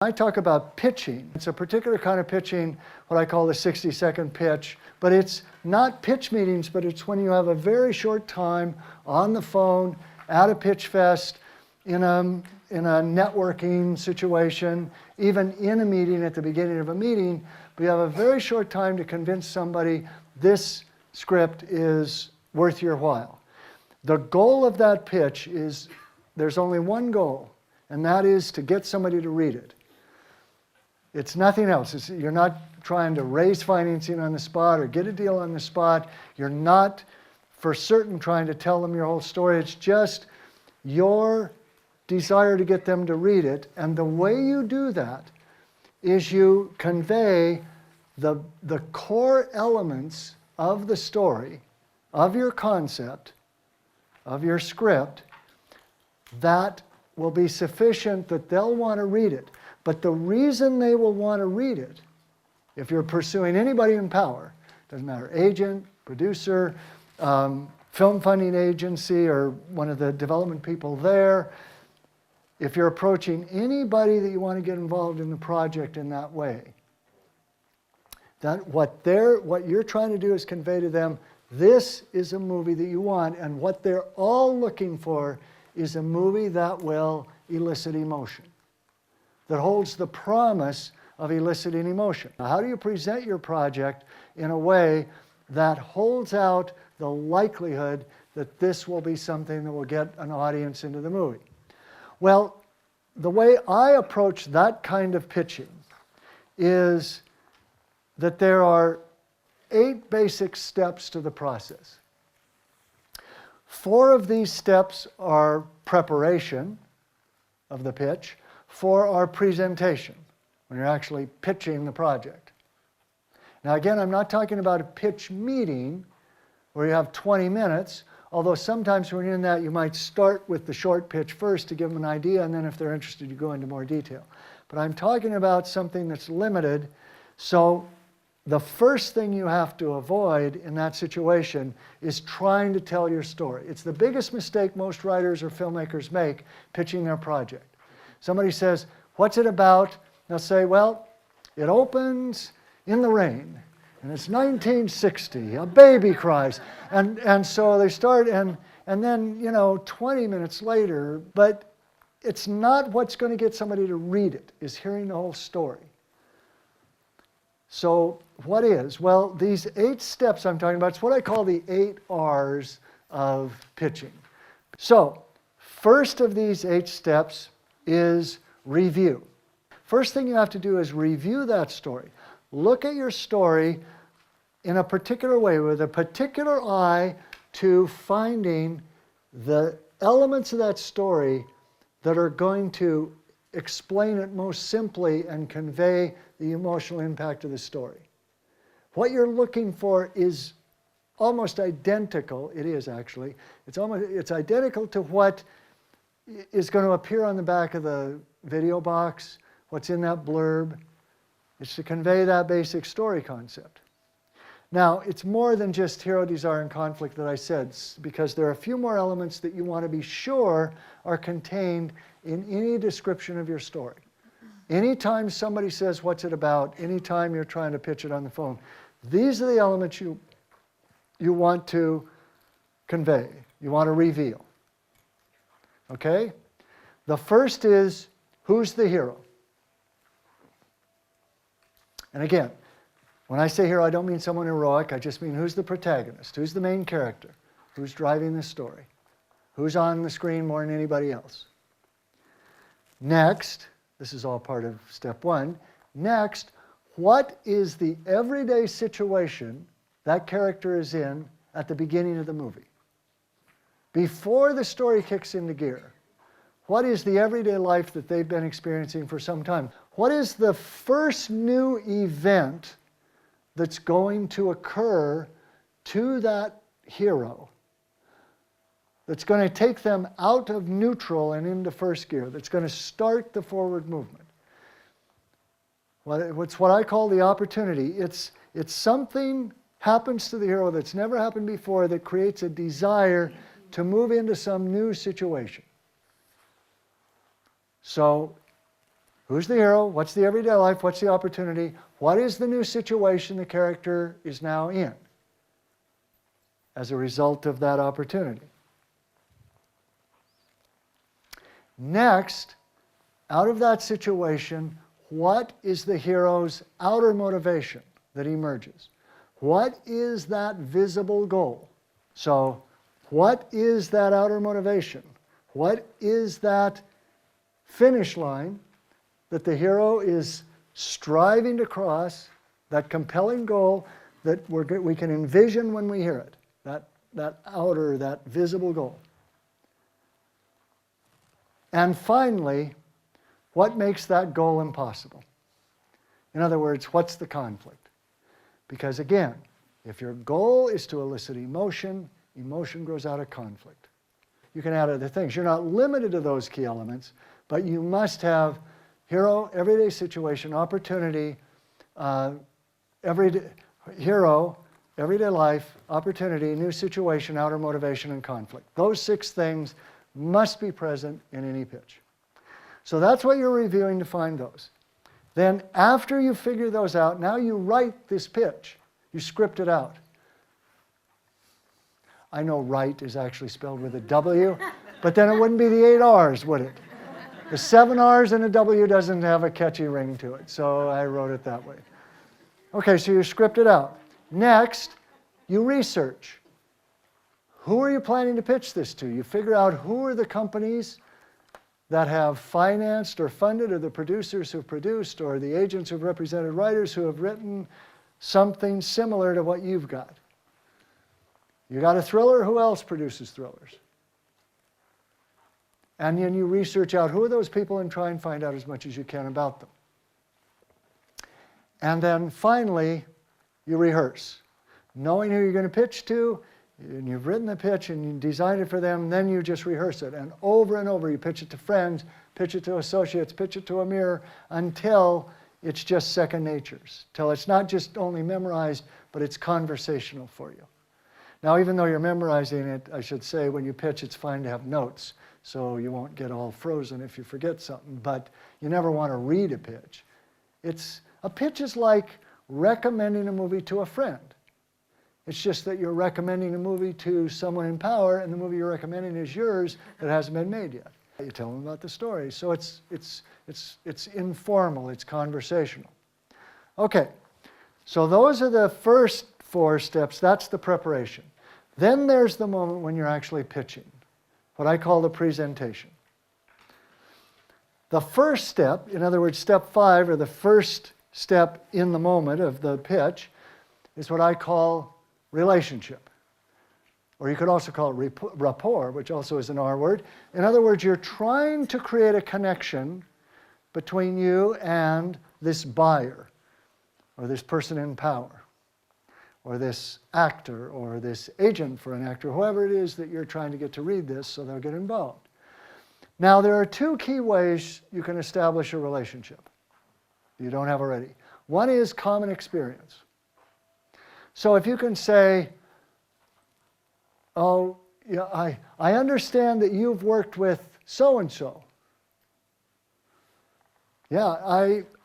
I talk about pitching. It's a particular kind of pitching, what I call the 60-second pitch, but it's not pitch meetings, but it's when you have a very short time on the phone, at a pitch fest, in a networking situation, even in a meeting, at the beginning of a meeting, we have a very short time to convince somebody this script is worth your while. The goal of that pitch is, there's only one goal, and that is to get somebody to read it. It's nothing else. You're not trying to raise financing on the spot or get a deal on the spot. You're not for certain trying to tell them your whole story. It's just your desire to get them to read it. And the way you do that is you convey the core elements of the story, of your concept, of your script, that will be sufficient that they'll want to read it. But the reason they will want to read it, if you're pursuing anybody in power, doesn't matter, agent, producer, film funding agency, or one of the development people there, if you're approaching anybody that you want to get involved in the project in that way, that what you're trying to do is convey to them, this is a movie that you want, and what they're all looking for is a movie that will elicit emotion, that holds the promise of eliciting emotion. Now, how do you present your project in a way that holds out the likelihood that this will be something that will get an audience into the movie? Well, the way I approach that kind of pitching is that there are 8 basic steps to the process. 4 of these steps are preparation of the pitch. 4 are presentation, when you're actually pitching the project. Now again, I'm not talking about a pitch meeting where you have 20 minutes, although sometimes when you're in that, you might start with the short pitch first to give them an idea, and then if they're interested, you go into more detail. But I'm talking about something that's limited, so the first thing you have to avoid in that situation is trying to tell your story. It's the biggest mistake most writers or filmmakers make pitching their project. Somebody says, what's it about? They'll say, well, it opens in the rain, and it's 1960, a baby cries. And so they start, and then, 20 minutes later, but it's not what's going to get somebody to read it, is hearing the whole story. So what is? Well, these 8 steps I'm talking about, it's what I call the 8 R's of pitching. So, first of these 8 steps is review. First thing you have to do is review that story. Look at your story in a particular way, with a particular eye to finding the elements of that story that are going to explain it most simply and convey the emotional impact of the story. What you're looking for is almost identical, it is actually, it's identical to what is going to appear on the back of the video box, what's in that blurb. It's to convey that basic story concept. Now, it's more than just hero, desire, and conflict that I said, because there are a few more elements that you want to be sure are contained in any description of your story. Anytime somebody says, what's it about, anytime you're trying to pitch it on the phone, these are the elements you want to convey, you want to reveal. Okay? The first is, who's the hero? And again, when I say hero, I don't mean someone heroic, I just mean who's the protagonist, who's the main character, who's driving the story, who's on the screen more than anybody else. Next, this is all part of step 1, next, what is the everyday situation that character is in at the beginning of the movie? Before the story kicks into gear, what is the everyday life that they've been experiencing for some time? What is the first new event that's going to occur to that hero, that's going to take them out of neutral and into first gear, that's going to start the forward movement? It's what I call the opportunity. It's something happens to the hero that's never happened before that creates a desire to move into some new situation. So Who's the hero? What's the everyday life? What's the opportunity? What is the new situation the character is now in as a result of that opportunity? Next, out of that situation, what is the hero's outer motivation that emerges? What is that visible goal? So, what is that outer motivation? What is that finish line that the hero is striving to cross, that compelling goal that we can envision when we hear it, that outer, that visible goal? And finally, what makes that goal impossible? In other words, what's the conflict? Because again, if your goal is to elicit emotion, emotion grows out of conflict. You can add other things. You're not limited to those key elements, but you must have hero, everyday situation, opportunity, hero, everyday life, opportunity, new situation, outer motivation, and conflict. Those 6 things must be present in any pitch. So that's what you're reviewing to find those. Then after you figure those out, now you write this pitch. You script it out. I know write is actually spelled with a W, but then it wouldn't be the 8 R's, would it? The 7 R's and a W doesn't have a catchy ring to it, so I wrote it that way. Okay, so you script it out. Next, you research. Who are you planning to pitch this to? You figure out who are the companies that have financed or funded, or the producers who've produced, or the agents who've represented writers who have written something similar to what you've got. You got a thriller, who else produces thrillers? And then you research out who are those people and try and find out as much as you can about them. And then finally, you rehearse. Knowing who you're going to pitch to, and you've written the pitch and you designed it for them, then you just rehearse it. And over you pitch it to friends, pitch it to associates, pitch it to a mirror, until it's just second nature. Till it's not just only memorized, but it's conversational for you. Now, even though you're memorizing it, I should say, when you pitch, it's fine to have notes, so you won't get all frozen if you forget something. But you never want to read a pitch. A pitch is like recommending a movie to a friend. It's just that you're recommending a movie to someone in power, and the movie you're recommending is yours that hasn't been made yet. You tell them about the story. So it's informal, it's conversational. Okay, so those are the first 4 steps. That's the preparation. Then there's the moment when you're actually pitching, what I call the presentation. The first step, in other words, step 5, or the first step in the moment of the pitch, is what I call relationship. Or you could also call it rapport, which also is an R word. In other words, you're trying to create a connection between you and this buyer, or this person in power, or this actor, or this agent for an actor, whoever it is that you're trying to get to read this so they'll get involved. Now, there are 2 key ways you can establish a relationship you don't have already. One is common experience. So if you can say, oh, yeah, I understand that you've worked with so-and-so. Yeah,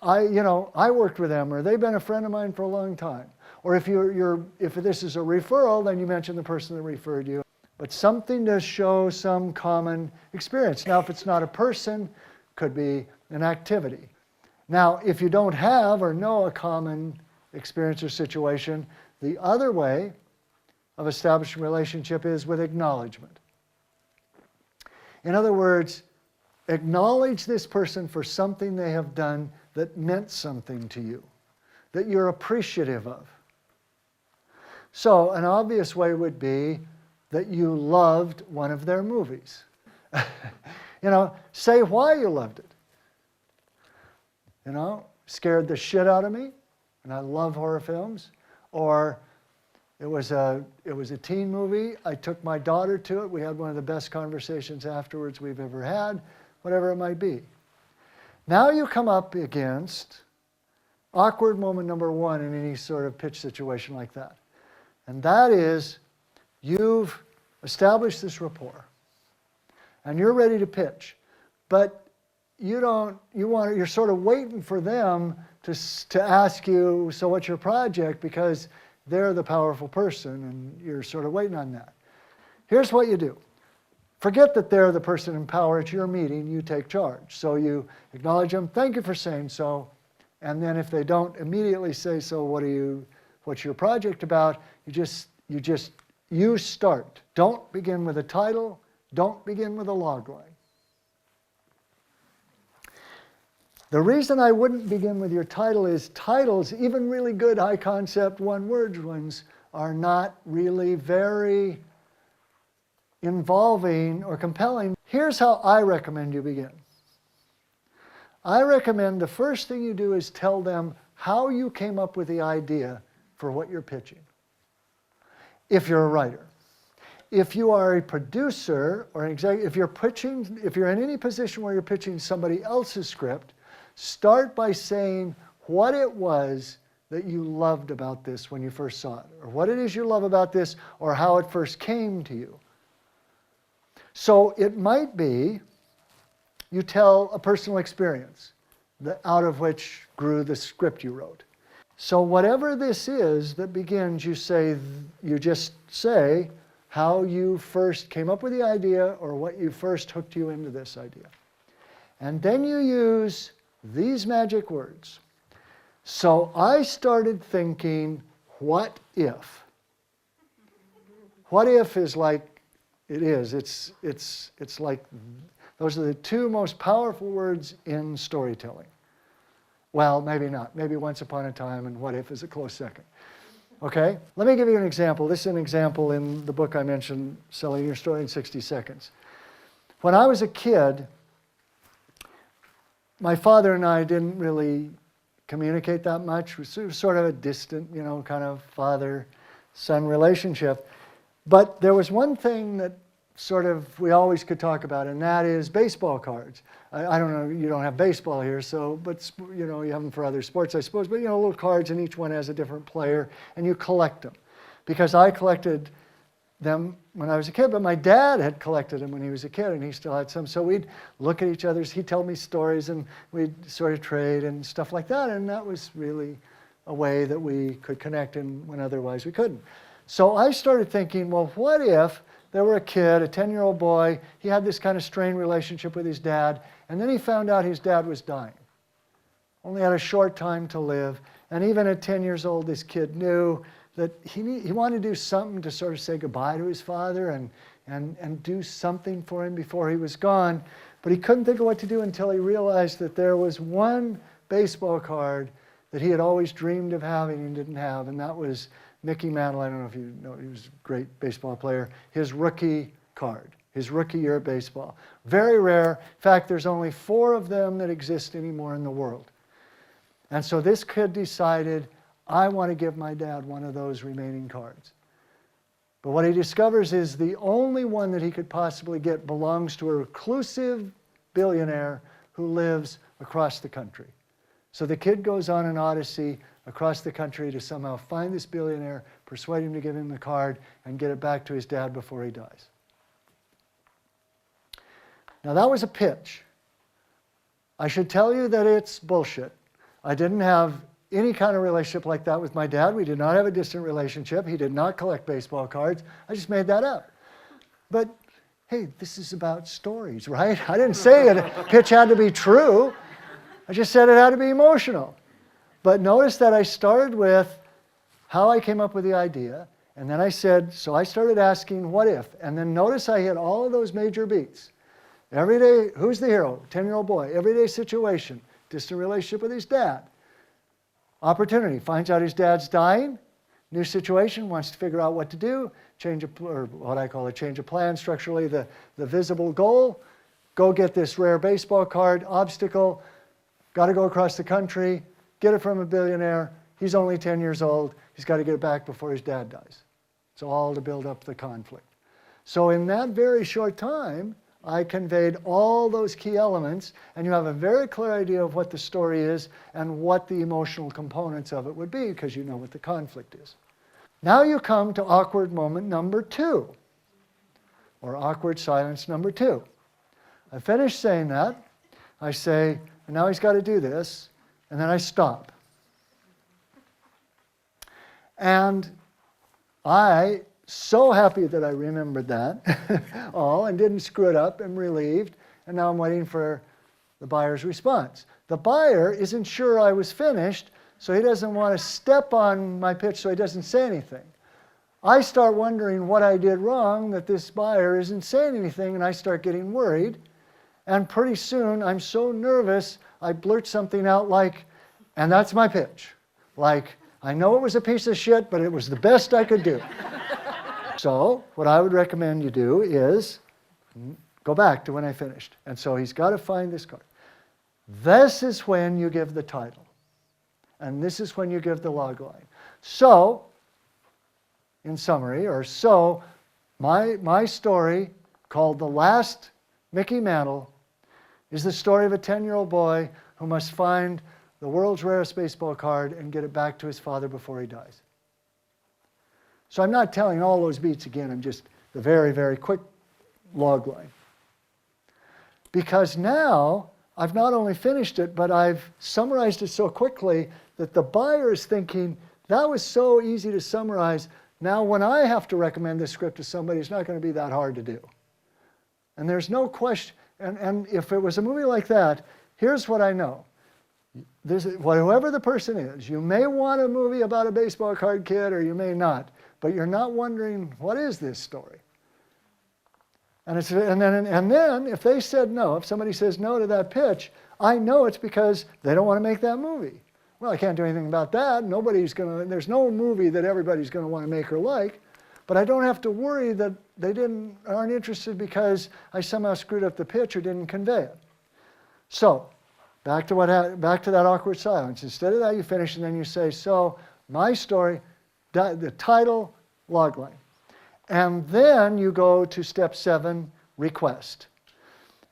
I worked with them, or they've been a friend of mine for a long time. Or if this is a referral, then you mention the person that referred you. But something to show some common experience. Now, if it's not a person, could be an activity. Now, if you don't have or know a common experience or situation, the other way of establishing a relationship is with acknowledgement. In other words, acknowledge this person for something they have done that meant something to you, that you're appreciative of. So an obvious way would be that you loved one of their movies. Say why you loved it. Scared the shit out of me, and I love horror films. Or it was a teen movie. I took my daughter to it. We had one of the best conversations afterwards we've ever had, whatever it might be. Now you come up against awkward moment number 1 in any sort of pitch situation like that. And that is, you've established this rapport, and you're ready to pitch. But you're sort of waiting for them to ask you, so what's your project? Because they're the powerful person and you're sort of waiting on that. Here's what you do. Forget that they're the person in power. It's your meeting. You take charge. So you acknowledge them. Thank you for saying so. And then if they don't immediately say so, what's your project about? You start. Don't begin with a title. Don't begin with a logline. The reason I wouldn't begin with your title is titles, even really good high concept one-word ones, are not really very involving or compelling. Here's how I recommend you begin. I recommend the first thing you do is tell them how you came up with the idea for what you're pitching. If you're a writer. If you are a producer or an executive, if you're in any position where you're pitching somebody else's script, start by saying what it was that you loved about this when you first saw it, or what it is you love about this, or how it first came to you. So it might be you tell a personal experience out of which grew the script you wrote. So whatever this is that begins, you just say how you first came up with the idea or what you first hooked you into this idea. And then you use these magic words. So I started thinking, what if? What if is like it is. It's like those are the two most powerful words in storytelling. Well, maybe not. Maybe once upon a time and what if is a close second. Okay? Let me give you an example. This is an example in the book I mentioned, Selling Your Story in 60 Seconds. When I was a kid, my father and I didn't really communicate that much. It was sort of a distant, kind of father-son relationship. But there was one thing that we always could talk about, and that is baseball cards. I don't know, you don't have baseball here, but you have them for other sports, I suppose. But little cards, and each one has a different player, and you collect them. Because I collected them when I was a kid, but my dad had collected them when he was a kid, and he still had some. So we'd look at each other's, he'd tell me stories, and we'd sort of trade and stuff like that, and that was really a way that we could connect when otherwise we couldn't. So I started thinking, well, what if there were a kid, a 10-year-old boy, he had this kind of strained relationship with his dad, and then he found out his dad was dying. Only had a short time to live, and even at 10 years old, this kid knew that he wanted to do something to sort of say goodbye to his father and do something for him before he was gone. But he couldn't think of what to do until he realized that there was one baseball card that he had always dreamed of having and didn't have, and that was Mickey Mantle. I don't know if you know, he was a great baseball player. His rookie card, his rookie year of baseball. Very rare. In fact, there's only 4 of them that exist anymore in the world. And so this kid decided, I want to give my dad one of those remaining cards. But what he discovers is the only one that he could possibly get belongs to a reclusive billionaire who lives across the country. So the kid goes on an odyssey across the country to somehow find this billionaire, persuade him to give him the card, and get it back to his dad before he dies. Now that was a pitch. I should tell you that it's bullshit. I didn't have any kind of relationship like that with my dad. We did not have a distant relationship. He did not collect baseball cards. I just made that up. But hey, this is about stories, right? I didn't say a pitch had to be true. I just said it had to be emotional. But notice that I started with how I came up with the idea, and then I said, so I started asking, what if? And then notice I hit all of those major beats. Every day, who's the hero? 10-year-old boy. Everyday situation. Distant relationship with his dad. Opportunity. Finds out his dad's dying. New situation. Wants to figure out what to do. Or what I call a change of plan. Structurally, the visible goal. Go get this rare baseball card. Obstacle. Got to go across the country. Get it from a billionaire. He's only 10 years old. He's got to get it back before his dad dies. It's all to build up the conflict. So in that very short time, I conveyed all those key elements, and you have a very clear idea of what the story is and what the emotional components of it would be, because you know what the conflict is. Now you come to awkward moment number 2, or awkward silence number 2. I finished saying that. I say, and now he's got to do this, and then I stop. And I, so happy that I remembered that all and didn't screw it up, and relieved, and now I'm waiting for the buyer's response. The buyer isn't sure I was finished, so he doesn't want to step on my pitch, so he doesn't say anything. I start wondering what I did wrong, that this buyer isn't saying anything, and I start getting worried. And pretty soon, I'm so nervous, I blurt something out like, and that's my pitch. Like, I know it was a piece of shit, but it was the best I could do. So, what I would recommend you do is go back to when I finished. And so he's got to find this card. This is when you give the title. And this is when you give the log line. So, in summary, my story, called The Last Mickey Mantle, is the story of a 10-year-old boy who must find the world's rarest baseball card and get it back to his father before he dies. So I'm not telling all those beats again. I'm just the very, very quick log line. Because now I've not only finished it, but I've summarized it so quickly that the buyer is thinking, that was so easy to summarize. Now when I have to recommend this script to somebody, it's not going to be that hard to do. And there's no question. And if it was a movie like that, here's what I know. Whoever the person is, you may want a movie about a baseball card kid, or you may not. But you're not wondering, what is this story? And then if they said no, if somebody says no to that pitch, I know it's because they don't want to make that movie. Well, I can't do anything about that. There's no movie that everybody's going to want to make or like. But I don't have to worry that they aren't interested because I somehow screwed up the pitch or didn't convey it. So, back to that awkward silence. Instead of that, you finish and then you say, so, my story, the title, log line. And then you go to step 7, request.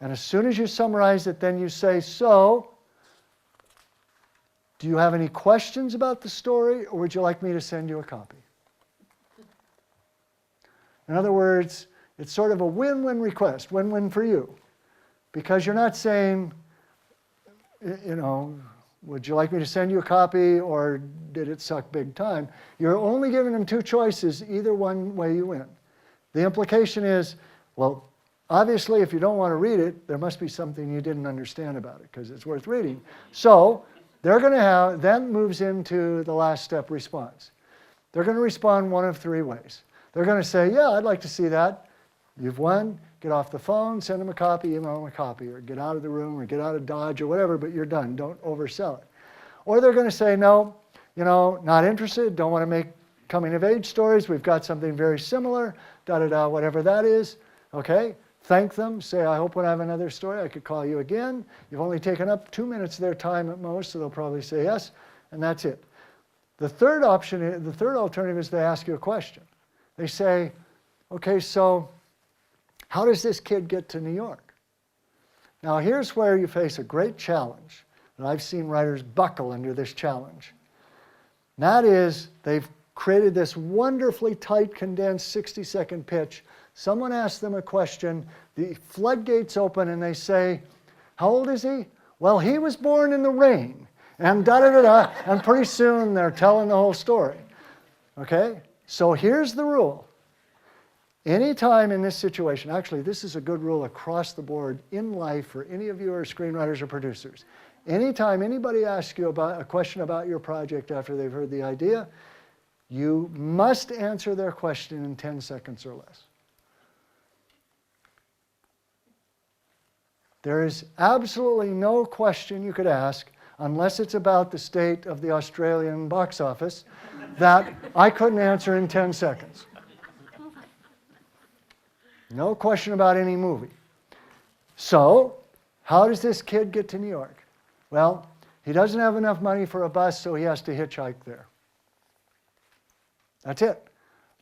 And as soon as you summarize it, then you say, so, do you have any questions about the story, or would you like me to send you a copy? In other words, it's sort of a win-win request, win-win for you. Because you're not saying, would you like me to send you a copy, or did it suck big time? You're only giving them 2 choices, either one way you win. The implication is, well, obviously if you don't want to read it, there must be something you didn't understand about it, because it's worth reading. So they're going to have, then moves into the last step, response. They're going to respond one of 3 ways. They're going to say, yeah, I'd like to see that. You've won. Get off the phone, send them a copy, email them a copy, or get out of the room, or get out of Dodge, or whatever, but you're done. Don't oversell it. Or they're going to say, no, not interested, don't want to make coming-of-age stories. We've got something very similar, da-da-da, whatever that is. Okay, thank them. Say, I hope when I have another story, I could call you again. You've only taken up 2 minutes of their time at most, so they'll probably say yes, and that's it. The third alternative is they ask you a question. They say, okay, so how does this kid get to New York? Now here's where you face a great challenge, and I've seen writers buckle under this challenge. And that is, they've created this wonderfully tight, condensed 60-second pitch. Someone asks them a question, the floodgates open, and they say, how old is he? Well, he was born in the rain, and da-da-da-da, and pretty soon they're telling the whole story. Okay? So here's the rule. Anytime in this situation, actually this is a good rule across the board in life for any of you who are screenwriters or producers. Anytime anybody asks you about a question about your project after they've heard the idea, you must answer their question in 10 seconds or less. There is absolutely no question you could ask, unless it's about the state of the Australian box office, that I couldn't answer in 10 seconds. No question about any movie. So, how does this kid get to New York? Well, he doesn't have enough money for a bus, so he has to hitchhike there. That's it.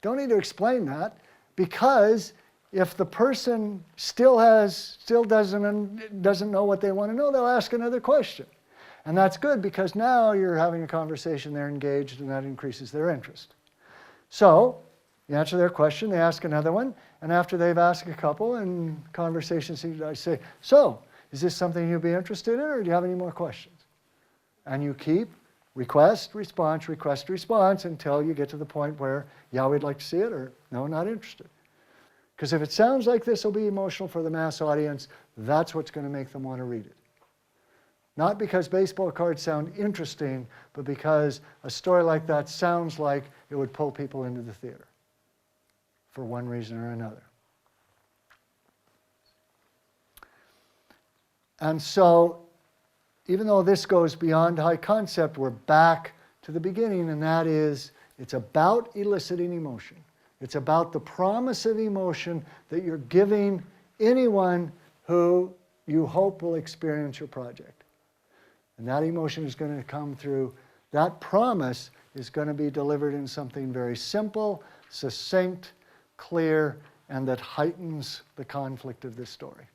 Don't need to explain that, because if the person still doesn't know what they want to know, they'll ask another question. And that's good, because now you're having a conversation, they're engaged, and that increases their interest. So, you answer their question, they ask another one, and after they've asked a couple and conversations, I say, so, is this something you'd be interested in, or do you have any more questions? And you keep request, response, until you get to the point where, yeah, we'd like to see it, or no, not interested. Because if it sounds like this will be emotional for the mass audience, that's what's going to make them want to read it. Not because baseball cards sound interesting, but because a story like that sounds like it would pull people into the theater for one reason or another. And so, even though this goes beyond high concept, we're back to the beginning, and that is, it's about eliciting emotion. It's about the promise of emotion that you're giving anyone who you hope will experience your project. And that emotion is going to come through, that promise is going to be delivered in something very simple, succinct, clear, and that heightens the conflict of this story.